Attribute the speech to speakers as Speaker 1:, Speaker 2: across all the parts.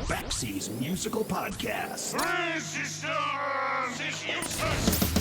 Speaker 1: Backseas Musical Podcast.
Speaker 2: Resistance is useless!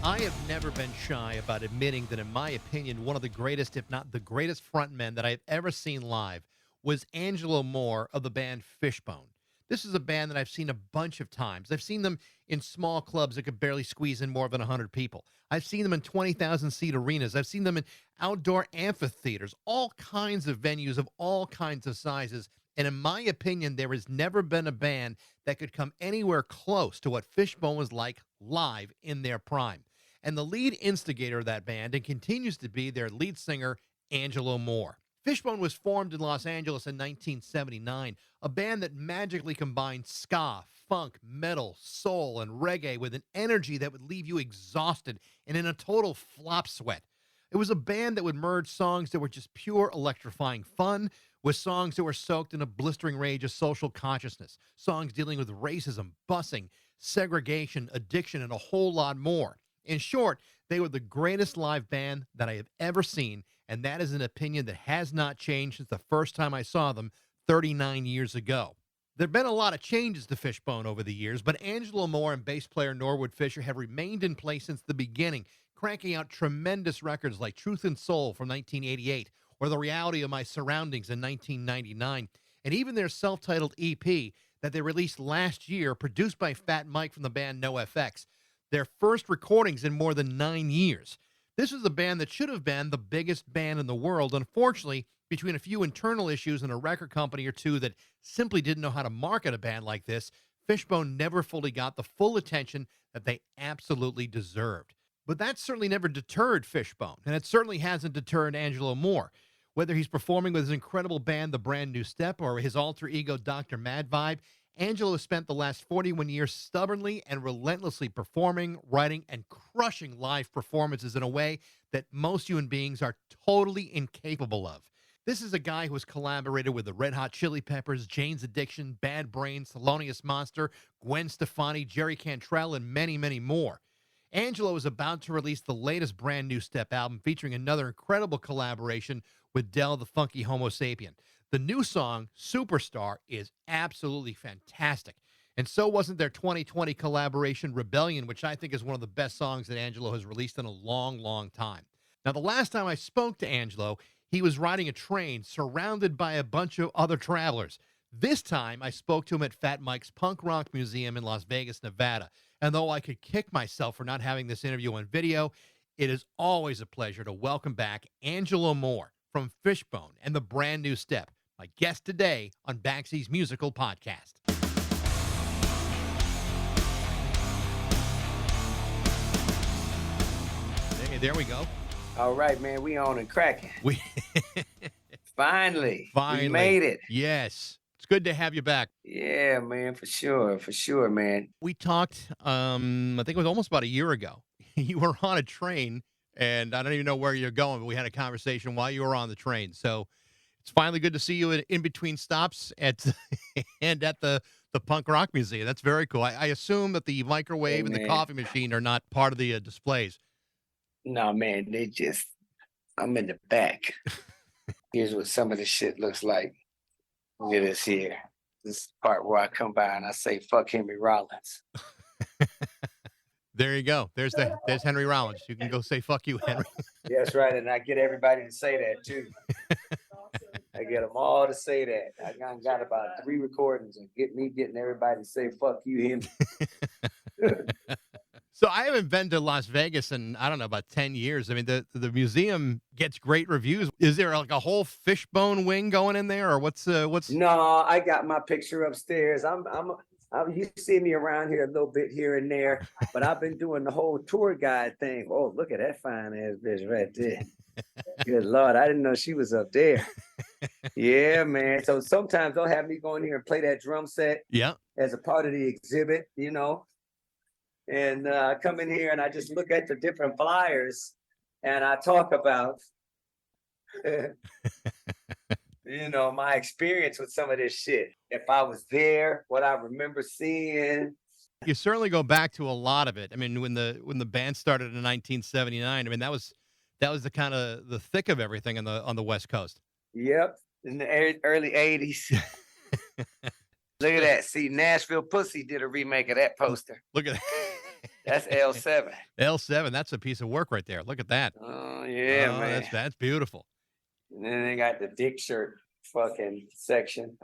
Speaker 3: I have never been shy about admitting that, in my opinion, one of the greatest, if not the greatest frontmen that I've ever seen live was Angelo Moore of the band Fishbone. This is a band that I've seen a bunch of times. I've seen them in small clubs that could barely squeeze in more than 100 people. I've seen them in 20,000-seat arenas. I've seen them in outdoor amphitheaters, all kinds of venues of all kinds of sizes. And in my opinion, there has never been a band that could come anywhere close to what Fishbone was like live in their prime. And the lead instigator of that band, and continues to be their lead singer, Angelo Moore. Fishbone was formed in Los Angeles in 1979, a band that magically combined ska, funk, metal, soul, and reggae with an energy that would leave you exhausted and in a total flop sweat. It was a band that would merge songs that were just pure electrifying fun with songs that were soaked in a blistering rage of social consciousness, songs dealing with racism, busing, segregation, addiction, and a whole lot more. In short, they were the greatest live band that I have ever seen, and that is an opinion that has not changed since the first time I saw them 39 years ago. There have been a lot of changes to Fishbone over the years, but Angelo Moore and bass player Norwood Fisher have remained in place since the beginning, cranking out tremendous records like Truth and Soul from 1988 or The Reality of My Surroundings in 1999, and even their self-titled EP that they released last year, produced by Fat Mike from the band NoFX. Their first recordings in more than 9 years. This was a band that should have been the biggest band in the world. Unfortunately, between a few internal issues and a record company or two that simply didn't know how to market a band like this, Fishbone never fully got the full attention that they absolutely deserved. But that certainly never deterred Fishbone, and it certainly hasn't deterred Angelo Moore. Whether he's performing with his incredible band, The Brand New Step, or his alter ego, Dr. Mad Vibe, Angelo has spent the last 41 years stubbornly and relentlessly performing, writing, and crushing live performances in a way that most human beings are totally incapable of. This is a guy who has collaborated with the Red Hot Chili Peppers, Jane's Addiction, Bad Brains, Thelonious Monster, Gwen Stefani, Jerry Cantrell, and many, many more. Angelo is about to release the latest Brand New Step album featuring another incredible collaboration with Del the Funky Homo Sapien. The new song, Superstar, is absolutely fantastic. And so wasn't their 2020 collaboration, Rebellion, which I think is one of the best songs that Angelo has released in a long, long time. Now, the last time I spoke to Angelo, he was riding a train surrounded by a bunch of other travelers. This time, I spoke to him at Fat Mike's Punk Rock Museum in Las Vegas, Nevada. And though I could kick myself for not having this interview on video, it is always a pleasure to welcome back Angelo Moore from Fishbone and the Brand New Step, my guest today on Backseas Musical Podcast. Hey, there we go.
Speaker 4: All right, man, we on and cracking.
Speaker 3: We
Speaker 4: Finally,
Speaker 3: Finally
Speaker 4: we made it.
Speaker 3: Yes. It's good to have you back.
Speaker 4: Yeah, man, for sure, man.
Speaker 3: We talked, I think it was almost about a year ago. You were on a train, and I don't even know where you're going, but we had a conversation while you were on the train. So it's finally good to see you in between stops at and at the Punk Rock Museum. That's very cool. I assume that the microwave and the coffee machine are not part of the displays.
Speaker 4: No, man, I'm in the back. Here's what some of the shit looks like. Look at this here. This is the part where I come by and I say, fuck Henry Rollins.
Speaker 3: There you go. There's Henry Rollins. You can go say, fuck you, Henry.
Speaker 4: That's right, and I get everybody to say that, too. I get them all to say that. I got about 3 recordings and getting everybody to say, fuck you, Henry.
Speaker 3: So I haven't been to Las Vegas in, I don't know, about 10 years. I mean, the museum gets great reviews. Is there like a whole Fishbone wing going in there, or what's?
Speaker 4: No, I got my picture upstairs. You see me around here a little bit here and there, but I've been doing the whole tour guide thing. Oh, look at that fine ass bitch right there. Good Lord, I didn't know she was up there. Yeah, man. So sometimes they'll have me go in here and play that drum set.
Speaker 3: Yeah.
Speaker 4: As a part of the exhibit, And I come in here and I just look at the different flyers and I talk about, my experience with some of this shit. If I was there, what I remember seeing,
Speaker 3: You certainly go back to a lot of it. I mean, when the band started in 1979, I mean that was the kind of the thick of everything on the West Coast.
Speaker 4: Yep, in the early 80s. Look at that. See, Nashville Pussy did a remake of that poster.
Speaker 3: Look at
Speaker 4: That's L7.
Speaker 3: L7. That's a piece of work right there. Look at that.
Speaker 4: Oh, yeah,
Speaker 3: Oh,
Speaker 4: man.
Speaker 3: that's beautiful.
Speaker 4: And then they got the dick shirt fucking section.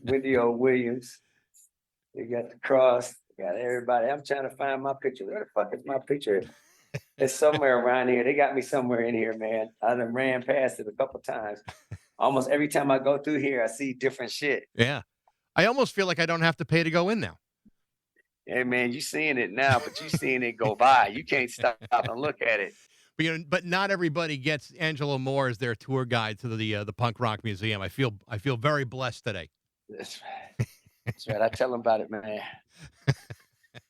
Speaker 4: Wendy O. Williams. They got the cross. They got everybody. I'm trying to find my picture. Where the fuck is my picture? It's somewhere around here. They got me somewhere in here, man. I done ran past it a couple times. Almost every time I go through here, I see different shit.
Speaker 3: Yeah. I almost feel like I don't have to pay to go in now.
Speaker 4: Hey, man, you seeing it now, but you seeing it go by. You can't stop and look at it.
Speaker 3: But but not everybody gets Angelo Moore as their tour guide to the Punk Rock Museum. I feel very blessed today.
Speaker 4: That's right. That's right. I tell them about it, man.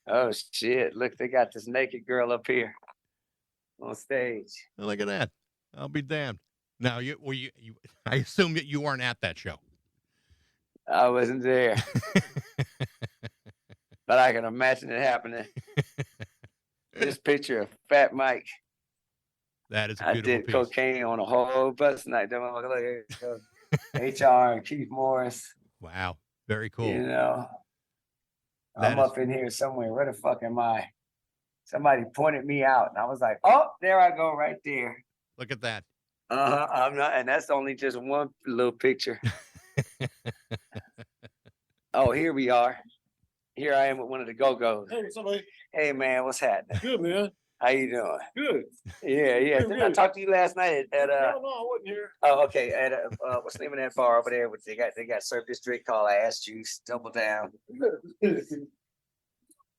Speaker 4: Oh shit! Look, they got this naked girl up here on stage.
Speaker 3: Look at that. I'll be damned. Now you I assume that you weren't at that show.
Speaker 4: I wasn't there, but I can imagine it happening. This picture of Fat Mike.
Speaker 3: That is a
Speaker 4: I
Speaker 3: beautiful
Speaker 4: did
Speaker 3: piece.
Speaker 4: cocaine on a whole bus night. Look, HR and Keith Morris.
Speaker 3: Wow. Very cool.
Speaker 4: You know,
Speaker 3: That
Speaker 4: I'm
Speaker 3: is-
Speaker 4: up in here somewhere. Where the fuck am I? Somebody pointed me out, and I was like, "Oh, there I go, right there."
Speaker 3: Look at that.
Speaker 4: I'm not, and that's only just one little picture. Oh, here we are. Here I am with one of the Go-Go's.
Speaker 5: Hey, somebody.
Speaker 4: Hey, man, what's happening?
Speaker 5: Good, man.
Speaker 4: How you doing?
Speaker 5: Good.
Speaker 4: Yeah.
Speaker 5: Good,
Speaker 4: Didn't I
Speaker 5: good.
Speaker 4: talk to you last night at
Speaker 5: No, I wasn't here.
Speaker 4: Oh, okay. At what's the name of that bar over there? They got served this drink called Ass Juice. Double down.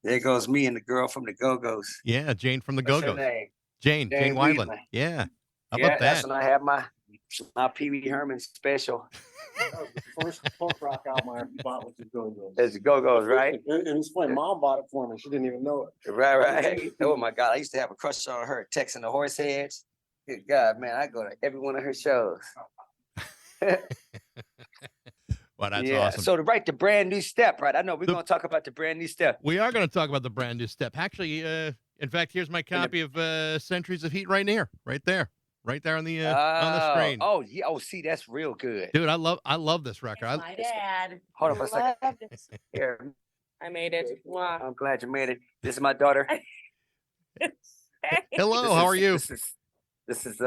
Speaker 4: There goes me and the girl from the Go-Go's.
Speaker 3: Yeah, Jane from the
Speaker 4: What's her
Speaker 3: Go-Go's.
Speaker 4: name?
Speaker 3: Jane
Speaker 4: Jane
Speaker 3: Wineland.
Speaker 4: Wheatland.
Speaker 3: Yeah. How
Speaker 4: Yeah,
Speaker 3: about
Speaker 4: that's
Speaker 3: that?
Speaker 4: when I have my Pee Wee Herman special.
Speaker 5: That was the first punk rock album I ever bought with the Go-Go's.
Speaker 4: That's the Go-Go's, right?
Speaker 5: And it's funny, Mom bought it for me. She didn't even know it.
Speaker 4: Right. Oh my God, I used to have a crush on her, Texan the Horseheads. Good God, man, I go to every one of her shows.
Speaker 3: Well, that's
Speaker 4: yeah.
Speaker 3: awesome.
Speaker 4: So to write the brand new step, right? I know we're
Speaker 3: The-
Speaker 4: gonna talk about the brand new step.
Speaker 3: We are going to talk about the brand new step. Actually, in fact, here's my copy of Centuries of Heat right there, right there on the screen.
Speaker 4: Oh yeah. Oh, see, that's real good.
Speaker 3: Dude, I love this record.
Speaker 6: It's my dad.
Speaker 4: Hold on for a second.
Speaker 6: Love this.
Speaker 4: Here,
Speaker 6: I made it. Wow.
Speaker 4: I'm glad you made it. This is my daughter.
Speaker 3: Hello,
Speaker 4: This
Speaker 3: how
Speaker 4: is-
Speaker 3: are you?
Speaker 4: This is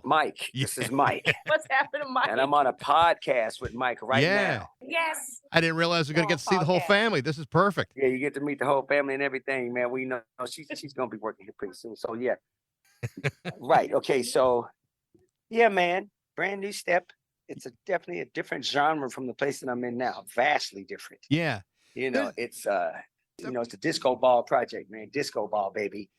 Speaker 4: Mike. This is Mike,
Speaker 6: What's happened to Mike?
Speaker 4: and I'm on a podcast with Mike right
Speaker 3: Yeah.
Speaker 4: now.
Speaker 6: Yes.
Speaker 3: I didn't realize we are going to get to see the whole
Speaker 6: podcast.
Speaker 3: family. This is perfect.
Speaker 4: Yeah, you get to meet the whole family and everything, man. We know she's gonna be working here pretty soon. So yeah. Right. Okay. So yeah, man. Brand new step. It's definitely a different genre from the place that I'm in now. Vastly different.
Speaker 3: Yeah.
Speaker 4: You know, it's it's a disco ball project, man. Disco ball, baby.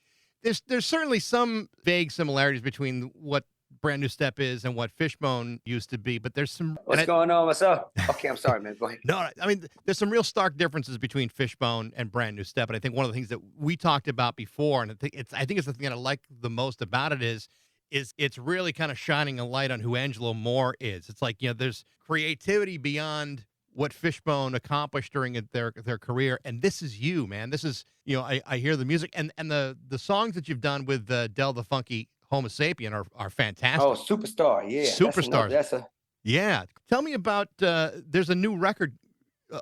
Speaker 3: There's certainly some vague similarities between what Brand New Step is and what Fishbone used to be, but there's some.
Speaker 4: What's going on? What's up? Okay, I'm sorry, man. Go ahead.
Speaker 3: No, I mean, there's some real stark differences between Fishbone and Brand New Step, and I think one of the things that we talked about before, and I think it's the thing that I like the most about it is it's really kind of shining a light on who Angelo Moore is. It's like, there's creativity beyond what Fishbone accomplished during their career, and this is you, man. This is, I hear the music and the songs that you've done with Del the Funky Homo Sapien are fantastic.
Speaker 4: Oh, superstar. Yeah.
Speaker 3: Superstars. Yeah. Tell me about, there's a new record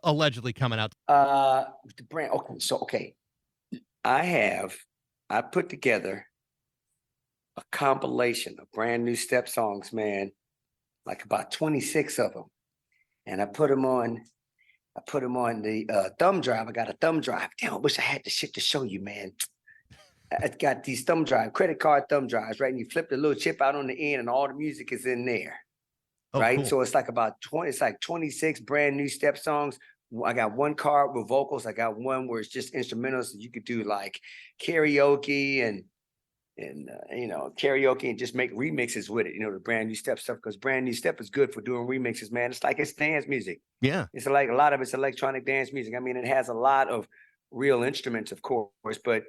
Speaker 3: allegedly coming out.
Speaker 4: The brand. Okay. So, okay. I put together a compilation of brand new step songs, man, like about 26 of them. And I put them on the thumb drive. I got a thumb drive. Damn, I wish I had the shit to show you, man. I got these credit card thumb drives, right? And you flip the little chip out on the end and all the music is in there.
Speaker 3: Oh,
Speaker 4: Right.
Speaker 3: cool.
Speaker 4: So it's like 26 brand new step songs. I got one card with vocals. I got one where it's just instrumentals. So you could do like karaoke and karaoke and just make remixes with it, the brand new step stuff, because brand new step is good for doing remixes, man. It's like it's dance music.
Speaker 3: Yeah.
Speaker 4: It's like a lot of it's electronic dance music. I mean, it has a lot of real instruments, of course, but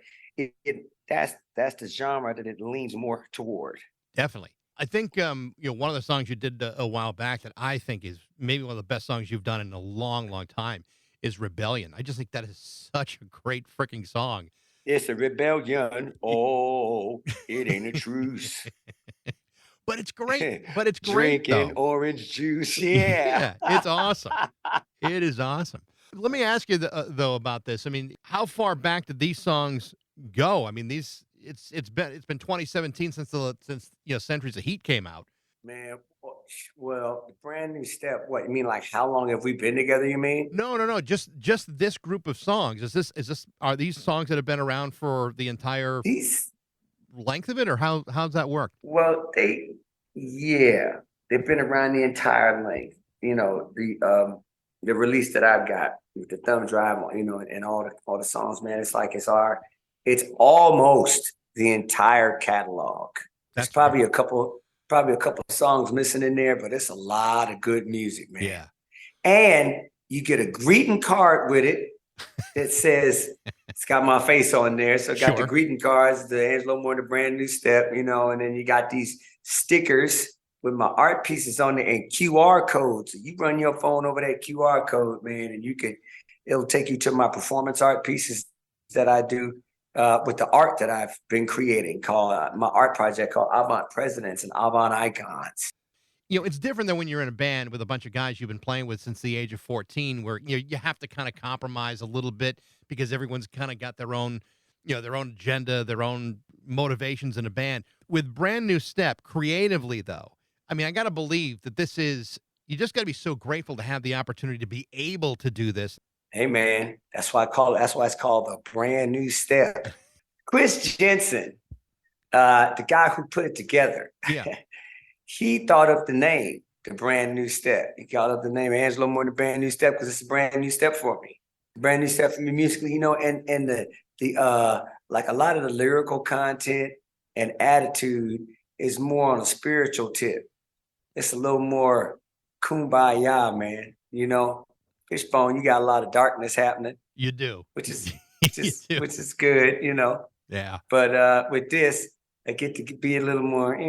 Speaker 4: that's the genre that it leans more toward.
Speaker 3: Definitely. I think one of the songs you did a while back that I think is maybe one of the best songs you've done in a long, long time is Rebellion. I just think that is such a great freaking song.
Speaker 4: It's a rebellion. Oh, it ain't a truce.
Speaker 3: But it's great. But it's great
Speaker 4: Drinking
Speaker 3: though.
Speaker 4: orange juice. Yeah.
Speaker 3: Yeah, it's awesome. It is awesome. Let me ask you though about this. I mean, how far back did these songs go? I mean, it's been 2017 since Centuries of Heat came out.
Speaker 4: Man, well, the brand new step. What you mean? Like how long have we been together? You mean?
Speaker 3: No. Just this group of songs. Are these songs that have been around for the entire
Speaker 4: These.
Speaker 3: length of it, or how's that work?
Speaker 4: Well, yeah, they've been around the entire length. You know, the release that I've got with the thumb drive, and all the songs, man. It's almost the entire catalog. There's
Speaker 3: That's
Speaker 4: probably a couple songs missing in there, but it's a lot of good music, man.
Speaker 3: Yeah.
Speaker 4: And you get a greeting card with it that says it's got my face on there. So it got the
Speaker 3: Sure.
Speaker 4: greeting cards, the Angelo Moore, the brand new step, and then you got these stickers with my art pieces on there and QR codes. So you run your phone over that QR code, man, and it'll take you to my performance art pieces that I do with the art that I've been creating, called my art project called Avant Presidents and Avant Icons.
Speaker 3: It's different than when you're in a band with a bunch of guys you've been playing with since the age of 14, where you have to kind of compromise a little bit because everyone's kind of got their own agenda, their own motivations in a band. With Brand New Step, creatively though, I mean, I got to believe that you just got to be so grateful to have the opportunity to be able to do this.
Speaker 4: Hey man, that's why it's called the Brand New Step. Chris Jensen, the guy who put it together.
Speaker 3: Yeah.
Speaker 4: He thought of the name, the Brand New Step. He called up the name Angelo Moore, the Brand New Step, because it's a brand new step for me. Brand new step for me musically, and the like a lot of the lyrical content and attitude is more on a spiritual tip. It's a little more kumbaya, man. Fishbone, you got a lot of darkness happening.
Speaker 3: You do.
Speaker 4: Which is
Speaker 3: do.
Speaker 4: which is good,
Speaker 3: Yeah.
Speaker 4: But with this, I get to be a little more. I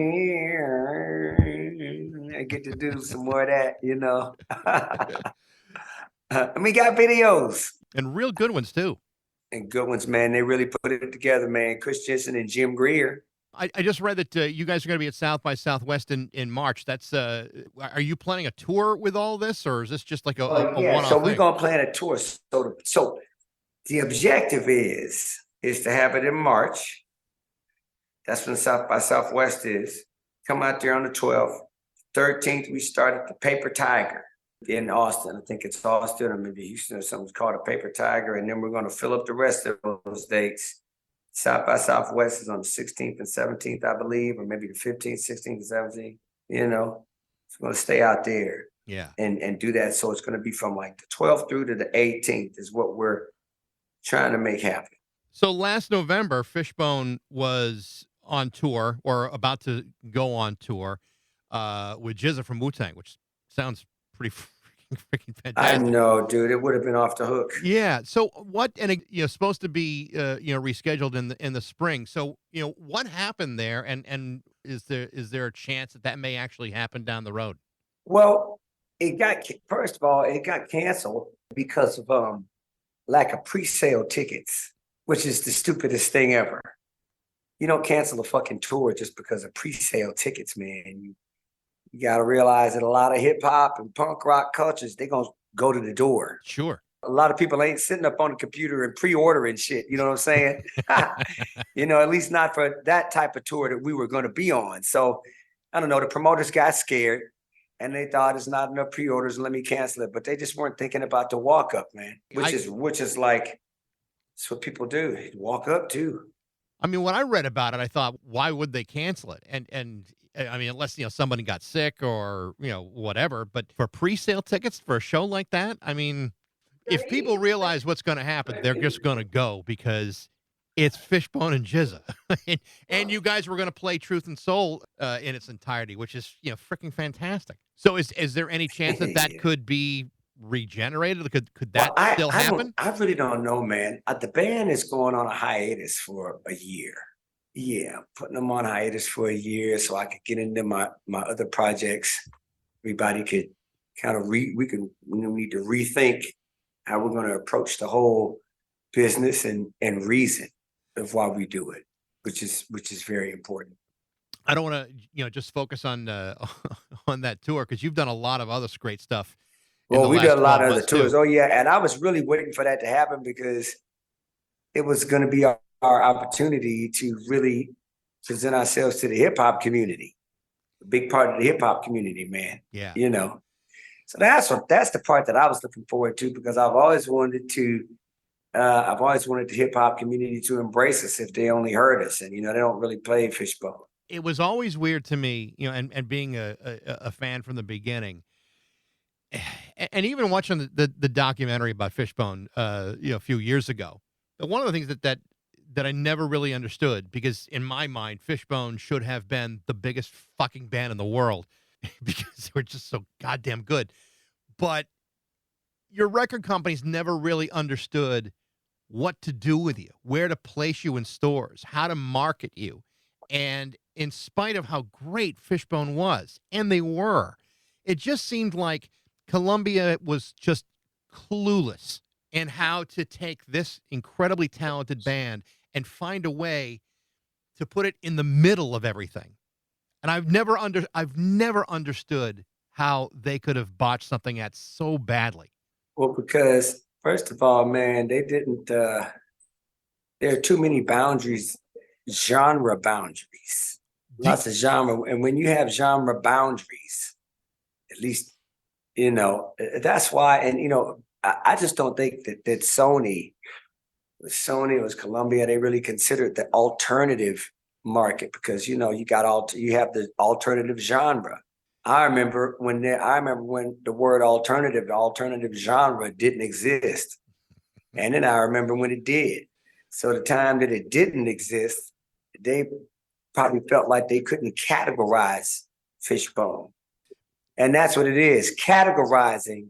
Speaker 4: get to do some more of that, And we got videos
Speaker 3: And real good ones too.
Speaker 4: and good ones, man. They really put it together, man. Chris Jensen and Jim Greer.
Speaker 3: I just read that you guys are going to be at South by Southwest in March. That's are you planning a tour with all this, or is this just like a one-off
Speaker 4: So we're
Speaker 3: thing?
Speaker 4: gonna plan a tour. So the objective is to have it in March. That's when South by Southwest is. Come out there on the 12th. 13th, we start at the Paper Tiger in Austin. I think it's Austin or maybe Houston or something. It's called a Paper Tiger. And then we're going to fill up the rest of those dates. South by Southwest is on the 16th and 17th, I believe, or maybe the 15th, 16th, and 17th. It's going to stay out there.
Speaker 3: Yeah.
Speaker 4: And do that. So it's going to be from like the 12th through to the 18th is what we're trying to make happen.
Speaker 3: So last November, Fishbone was on tour or about to go on tour with Jizza from Wu-Tang, which sounds pretty freaking fantastic.
Speaker 4: I know, dude. It would have been off the hook.
Speaker 3: Yeah. So what? And supposed to be rescheduled in the spring. So what happened there? And is there a chance that may actually happen down the road?
Speaker 4: Well, first of all, it got canceled because of lack of pre-sale tickets, which is the stupidest thing ever. You don't cancel a fucking tour just because of pre-sale tickets, man. You got to realize that a lot of hip hop and punk rock cultures, they're going to go to the door.
Speaker 3: Sure.
Speaker 4: A lot of people ain't sitting up on the computer and pre-ordering shit. You know what I'm saying? At least not for that type of tour that we were going to be on. So I don't know. The promoters got scared and they thought it's not enough pre-orders. Let me cancel it. But they just weren't thinking about the walk up, man, which is like, it's what people do. They walk up too.
Speaker 3: I mean, when I read about it, I thought, why would they cancel it? And I mean, unless somebody got sick or whatever. But for pre-sale tickets for a show like that, I mean, if people realize what's going to happen, they're just going to go because it's Fishbone and Jizza, and you guys were going to play Truth and Soul in its entirety, which is freaking fantastic. So is there any chance that could be regenerated? Could that still happen?
Speaker 4: I really don't know, man. The band is going on a hiatus for a year. Yeah, putting them on hiatus for a year so I could get into my other projects. Everybody could kind of we need to rethink how we're going to approach the whole business and reason of why we do it, which is very important.
Speaker 3: I don't want to, just focus on on that tour because you've done a lot of other great stuff in
Speaker 4: Well,
Speaker 3: the
Speaker 4: we
Speaker 3: last
Speaker 4: did a lot
Speaker 3: 12
Speaker 4: of other
Speaker 3: months
Speaker 4: tours.
Speaker 3: too.
Speaker 4: Oh yeah, and I was really waiting for that to happen because it was going to be our opportunity to really present ourselves to the hip hop community, a big part of the hip hop community, man.
Speaker 3: Yeah.
Speaker 4: So that's the part that I was looking forward to because I've always wanted the hip hop community to embrace us if they only heard us, and they don't really play Fishbone.
Speaker 3: It was always weird to me, and being a fan from the beginning, and even watching the documentary about Fishbone, a few years ago. But one of the things that I never really understood, because in my mind, Fishbone should have been the biggest fucking band in the world because they were just so goddamn good. But your record companies never really understood what to do with you, where to place you in stores, how to market you. And in spite of how great Fishbone was, and they were, it just seemed like Columbia was just clueless in how to take this incredibly talented band and find a way to put it in the middle of everything. And I've never understood how they could have botched something at so badly.
Speaker 4: Well, because first of all, man, they didn't. There are too many boundaries, genre boundaries, lots of genre, and when you have genre boundaries, at least that's why. And I just don't think that Sony was Columbia. They really considered the alternative market because you have the alternative genre. I remember when the word alternative genre didn't exist, and then I remember when it did. So the time that it didn't exist, they probably felt like they couldn't categorize Fishbone, and that's what it is: categorizing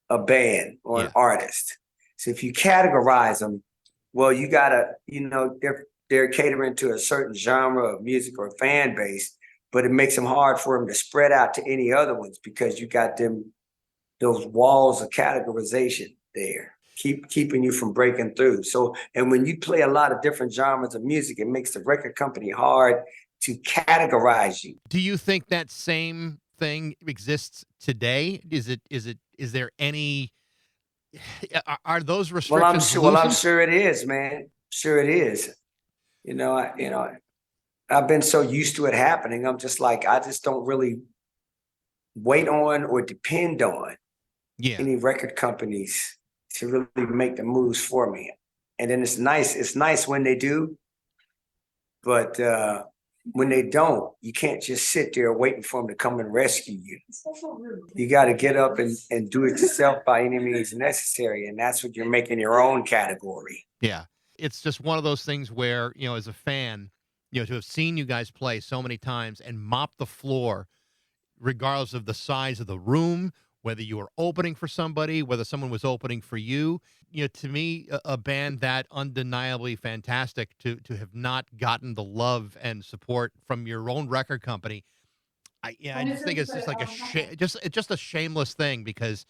Speaker 4: a band or an artist. So if you categorize them, well, you gotta, they're catering to a certain genre of music or fan base, but it makes them hard for them to spread out to any other ones because you got those walls of categorization there, keeping you from breaking through. So, and when you play a lot of different genres of music, it makes the record company hard to categorize you.
Speaker 3: Do you think that same thing exists today? Is there any, are those restrictions?
Speaker 4: Well, I'm sure it is, man. Sure it is. I've been so used to it happening. I'm just like, I just don't really wait on or depend on any record companies to really make the moves for me. And then it's nice when they do, but when they don't, you can't just sit there waiting for them to come and rescue you. You got to get up and do it yourself by any means necessary. And that's what you're making your own category.
Speaker 3: Yeah. It's just one of those things where, as a fan, to have seen you guys play so many times and mop the floor, regardless of the size of the room, whether you were opening for somebody, whether someone was opening for you, to me, a band that undeniably fantastic to have not gotten the love and support from your own record company. I just think it's just like just a shameless thing because,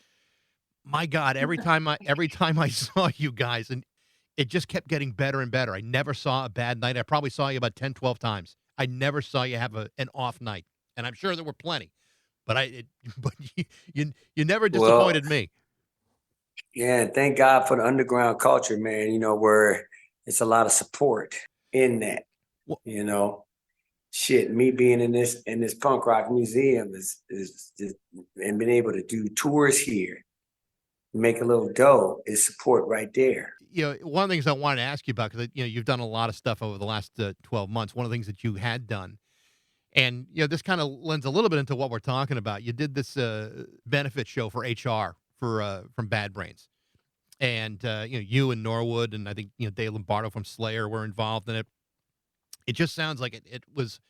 Speaker 3: my God, every time I saw you guys, and it just kept getting better and better. I never saw a bad night. I probably saw you about 10, 12 times. I never saw you have an off night, and I'm sure there were plenty. But you never disappointed me.
Speaker 4: Yeah, thank God for the underground culture, man. Where it's a lot of support in that. Shit, me being in this punk rock museum is and being able to do tours here, make a little dough is support right there.
Speaker 3: One of the things I wanted to ask you about, because you've done a lot of stuff over the last 12 months. One of the things that you had done. And, this kind of lends a little bit into what we're talking about. You did this benefit show for HR from Bad Brains. And, you and Norwood and I think, Dave Lombardo from Slayer were involved in it. It just sounds like it was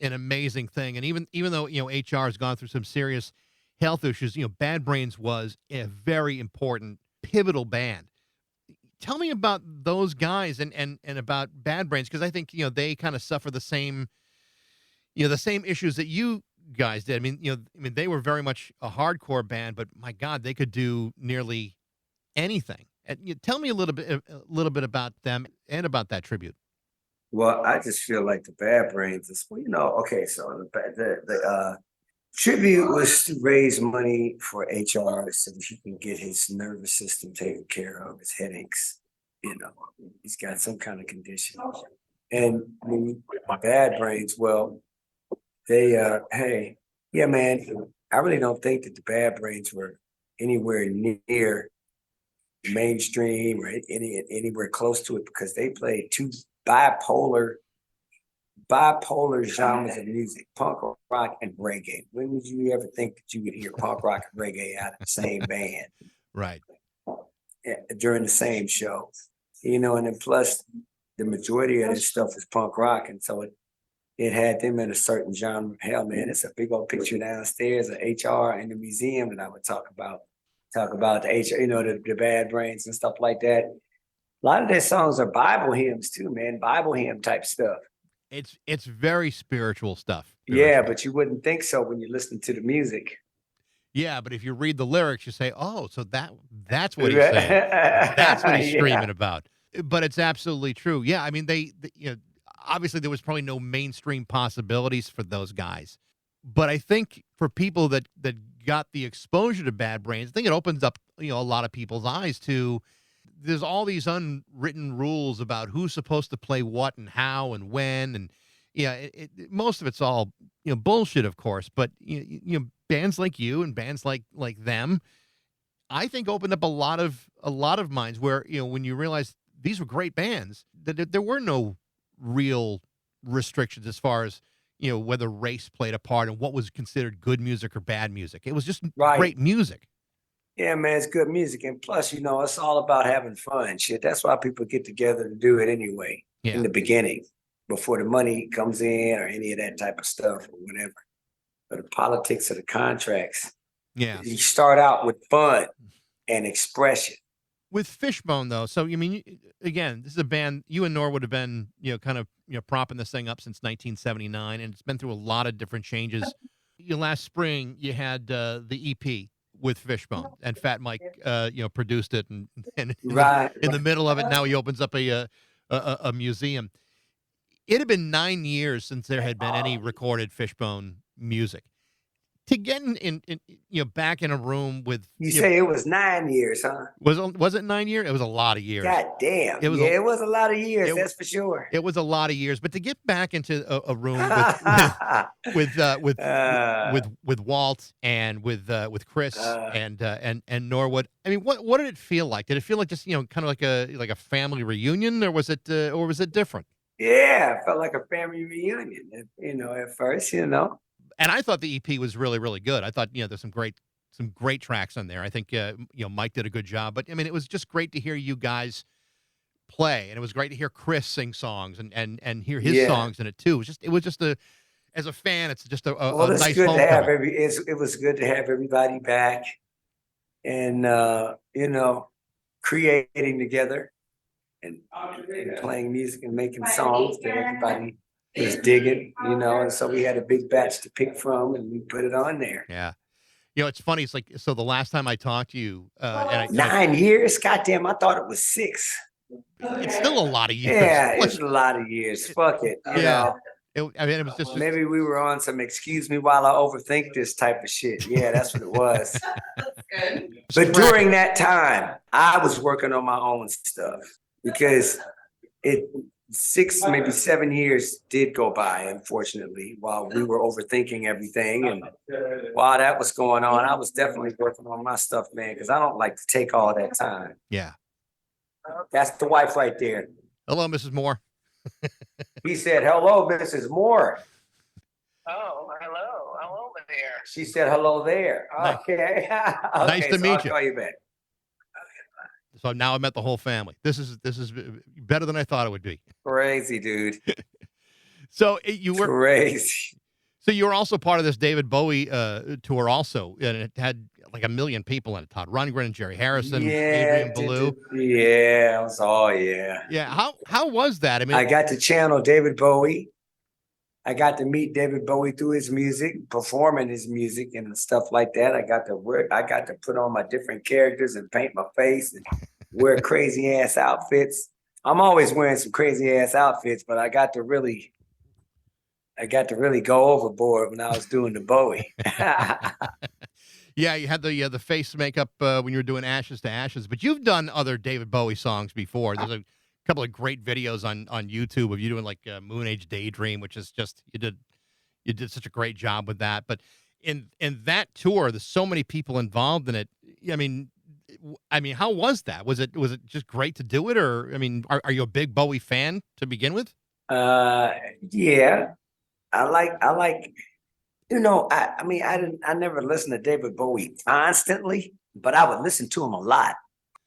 Speaker 3: an amazing thing. And even though, HR has gone through some serious health issues, Bad Brains was a very important, pivotal band. Tell me about those guys and about Bad Brains, because I think, they kind of suffer the same issues that you guys did. I mean, they were very much a hardcore band, but my God, they could do nearly anything. And tell me a little bit about them and about that tribute.
Speaker 4: Well, I just feel like the Bad Brains is, well, okay, so the tribute was to raise money for HR so that he can get his nervous system taken care of, his headaches. He's got some kind of condition. And my Bad Brains, well, they hey, yeah, man, I really don't think that the Bad Brains were anywhere near mainstream or anywhere close to it because they played two bipolar genres of music, punk rock and reggae. When would you ever think that you would hear punk rock and reggae out of the same band
Speaker 3: Right.
Speaker 4: during the same show? And then plus the majority of this stuff is punk rock, and so it had them in a certain genre. Hell, man, it's a big old picture downstairs of HR in the museum that I would talk about the HR, the Bad Brains and stuff like that. A lot of their songs are Bible hymns too, man. Bible hymn type stuff.
Speaker 3: It's very spiritual stuff.
Speaker 4: Yeah, but you wouldn't think so when you listen to the music.
Speaker 3: Yeah, but if you read the lyrics, you say, "Oh, so that's what he's saying. That's what he's screaming about." But it's absolutely true. Yeah, I mean, they obviously there was probably no mainstream possibilities for those guys, but I think for people that got the exposure to Bad Brains, I think it opens up a lot of people's eyes to. There's all these unwritten rules about who's supposed to play what and how and when, and most of it's all bullshit, of course. But bands like you and bands like them, I think opened up a lot of minds where when you realize these were great bands, that there were no real restrictions as far as whether race played a part and what was considered good music or bad music. It was just great music.
Speaker 4: Yeah, man, it's good music. And plus, it's all about having fun. Shit. That's why people get together to do it anyway in the beginning, before the money comes in or any of that type of stuff or whatever. But the politics of the contracts.
Speaker 3: Yeah.
Speaker 4: You start out with fun and expression.
Speaker 3: With Fishbone, though, so, again, this is a band, you and Norwood have been, kind of, propping this thing up since 1979, and it's been through a lot of different changes. Last spring, you had the EP with Fishbone, and Fat Mike, produced it, and in the middle of it, now he opens up a museum. It had been 9 years since there had been any recorded Fishbone music. To get in back in a room with
Speaker 4: you say it was 9 years, huh?
Speaker 3: Was it 9 years? It was a lot of years.
Speaker 4: God damn! It was a lot of years. That's for sure.
Speaker 3: It was a lot of years, but to get back into a room with Walt and with Chris and Norwood, I mean, what did it feel like? Did it feel like just kind of like a family reunion, or was it different?
Speaker 4: Yeah, it felt like a family reunion. At first,
Speaker 3: And I thought the EP was really, really good. I thought, there's some great tracks on there. I think, Mike did a good job. But, I mean, it was just great to hear you guys play. And it was great to hear Chris sing songs and hear his songs in it, too. It was just as a fan, it's just a nice homecoming.
Speaker 4: It was good to have everybody back and, creating together and playing music and making songs that everybody was digging, and so we had a big batch to pick from, and we put it on there.
Speaker 3: Yeah, it's funny. It's like, so the last time I talked to you,
Speaker 4: 9 years. Goddamn, I thought it was 6.
Speaker 3: It's still a lot of years.
Speaker 4: Yeah, it's a lot of years. Fuck it.
Speaker 3: It was just
Speaker 4: maybe we were on some excuse me while I overthink this type of shit. Yeah, that's what it was. But during that time, I was working on my own stuff because 6, maybe 7 years did go by, unfortunately, while we were overthinking everything. And while that was going on, I was definitely working on my stuff, man, because I don't like to take all that time.
Speaker 3: Yeah.
Speaker 4: That's the wife right there.
Speaker 3: Hello, Mrs. Moore.
Speaker 4: He said, hello, Mrs. Moore.
Speaker 7: Oh, hello. Hello there.
Speaker 4: She said, hello there. Okay.
Speaker 3: Nice to meet you.
Speaker 4: I'll call you back.
Speaker 3: So now I met the whole family. This is better than I thought it would be.
Speaker 4: Crazy, dude.
Speaker 3: So you were
Speaker 4: crazy.
Speaker 3: So you were also part of this David Bowie tour also, and it had like 1 million people in it. Todd Rundgren and Jerry Harrison, Adrian Belew.
Speaker 4: Yeah, it was all
Speaker 3: Yeah, how was that? I mean,
Speaker 4: I got to channel David Bowie I got to meet David Bowie through his music, performing his music and stuff like that. I got to put on my different characters and paint my face and wear crazy ass outfits. I'm always wearing some crazy ass outfits, but I got to really go overboard when I was doing the Bowie.
Speaker 3: Yeah, you had the face makeup when you were doing Ashes to Ashes, but you've done other David Bowie songs before. There's a couple of great videos on YouTube of you doing like Moon Age Daydream, which is just you did such a great job with that. But in that tour, there's so many people involved in it. I mean, how was that? Was it just great to do it, or I mean, are you a big Bowie fan to begin with?
Speaker 4: Yeah, I like. I never listened to David Bowie constantly, but I would listen to him a lot.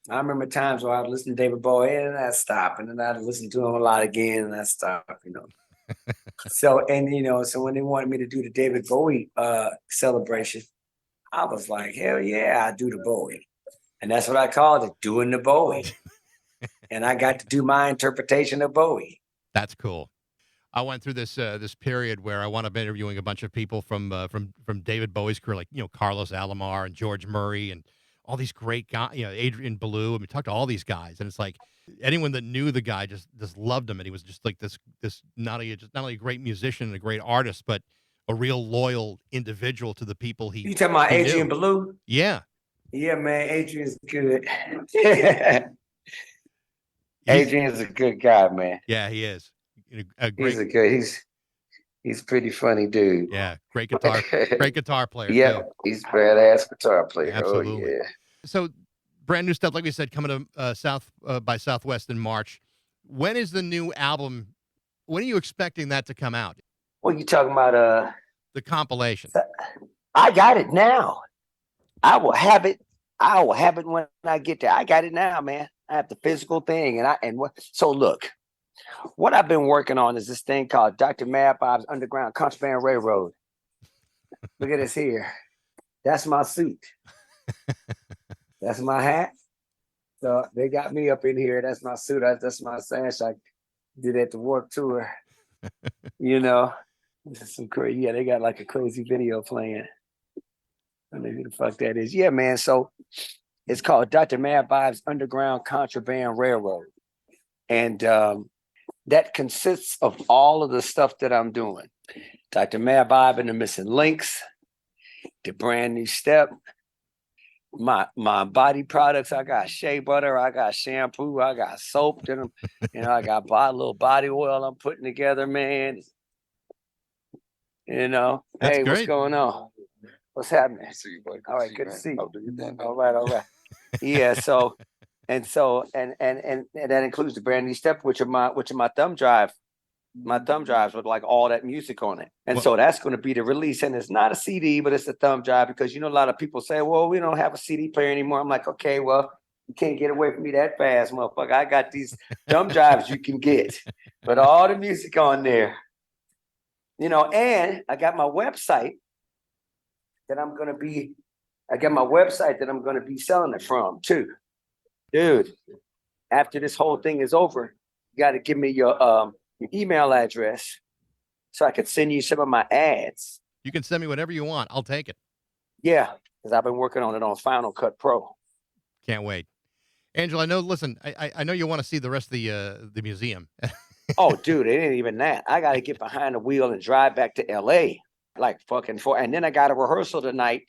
Speaker 4: I remember times where I would listen to David Bowie and I'd stop, and then I'd listen to him a lot again and I'd stop, So when they wanted me to do the David Bowie celebration, I was like, hell yeah, I do the Bowie. And that's what I called it, doing the Bowie. And I got to do my interpretation of Bowie.
Speaker 3: That's cool. I went through this period where I wound up interviewing a bunch of people from David Bowie's career, like Carlos Alomar and George Murray and all these great guys, Adrian Belew. I mean, talked to all these guys, and it's like anyone that knew the guy just loved him, and he was just like this not only a great musician and a great artist, but a real loyal individual to the people he.
Speaker 4: You talking about Adrian
Speaker 3: knew.
Speaker 4: Belew?
Speaker 3: Yeah.
Speaker 4: Yeah, man, Adrian's good. Adrian's a good guy, man.
Speaker 3: Yeah, he is.
Speaker 4: He's a pretty funny dude.
Speaker 3: Yeah, great guitar player.
Speaker 4: Yeah,
Speaker 3: too.
Speaker 4: he's a badass guitar player.
Speaker 3: Absolutely.
Speaker 4: Oh, yeah.
Speaker 3: So, brand new stuff, like we said, coming to South by Southwest in March. When is the new album? When are you expecting that to come out?
Speaker 4: What are you talking about?
Speaker 3: The compilation.
Speaker 4: I got it now. I will have it when I get there. I got it now, man. I have the physical thing, so look. What I've been working on is this thing called Dr. Mad Bob's Underground Contraband Railroad. Look at this here. That's my suit. That's my hat. So they got me up in here. That's my suit. That's my sash. I did at the Warped Tour. This is some crazy. Yeah, they got like a crazy video playing. I don't know who the fuck that is. Yeah, man. So it's called Dr. Mad Bob's Underground Contraband Railroad. And that consists of all of the stuff that I'm doing. Dr. Mad Bob and the Missing Links, the Brand New Step, my body products. I got shea butter, I got shampoo, I got soap. I got a little body oil I'm putting together, man.
Speaker 3: That's
Speaker 4: hey,
Speaker 3: great.
Speaker 4: What's going on? What's happening?
Speaker 5: See you, buddy.
Speaker 4: All right, good to see you.
Speaker 5: I'll do your thing.
Speaker 4: All right. Yeah, so that includes the Brand New Step, which are my thumb drive. My thumb drives with like all that music on it. And so that's going to be the release. And it's not a CD, but it's a thumb drive because a lot of people say, well, we don't have a CD player anymore. I'm like, okay, well, you can't get away from me that fast, motherfucker. I got these thumb drives you can get, but all the music on there. And I got my website that I'm going to be selling it from too. Dude, after this whole thing is over, you got to give me your email address so I could send you some of my ads.
Speaker 3: You can send me whatever you want. I'll take it.
Speaker 4: Yeah, because I've been working on it on Final Cut Pro.
Speaker 3: Can't wait. Angelo, I know you want to see the rest of the museum.
Speaker 4: Oh, dude, it ain't even that. I got to get behind the wheel and drive back to LA like fucking for. And then I got a rehearsal tonight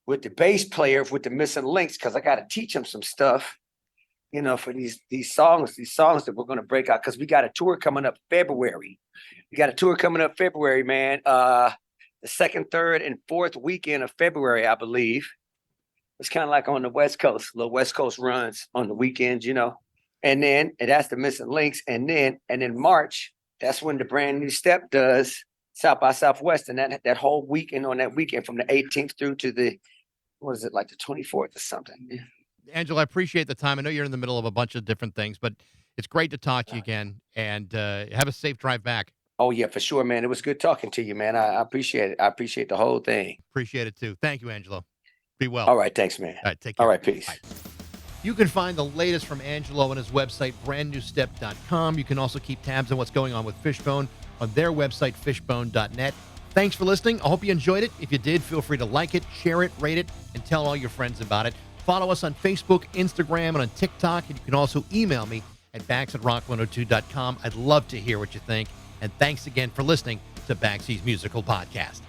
Speaker 4: with the bass player with the Missing Links because I got to teach him some stuff. For these songs that we're going to break out because we got a tour coming up February. We got a tour coming up February, man. The 2nd, 3rd, and 4th weekend of February, I believe. It's kind of like on the West Coast, little West Coast runs on the weekends, And that's the Missing Links. And then March, that's when the Brand New Step does South by Southwest. And that whole weekend from the 18th through to the 24th or something.
Speaker 3: Angelo, I appreciate the time. I know you're in the middle of a bunch of different things, but it's great to talk to you again, and have a safe drive back.
Speaker 4: Oh, yeah, for sure, man. It was good talking to you, man. I appreciate it. I appreciate the whole thing.
Speaker 3: Appreciate it, too. Thank you, Angelo. Be well.
Speaker 4: All right, thanks, man.
Speaker 3: All right, take care.
Speaker 4: All right, peace.
Speaker 3: Bye. You can find the latest from Angelo on his website, brandnewstep.com. You can also keep tabs on what's going on with Fishbone on their website, fishbone.net. Thanks for listening. I hope you enjoyed it. If you did, feel free to like it, share it, rate it, and tell all your friends about it. Follow us on Facebook, Instagram, and on TikTok. And you can also email me at bax@rock102.com. I'd love to hear what you think. And thanks again for listening to Baxy's Musical Podcast.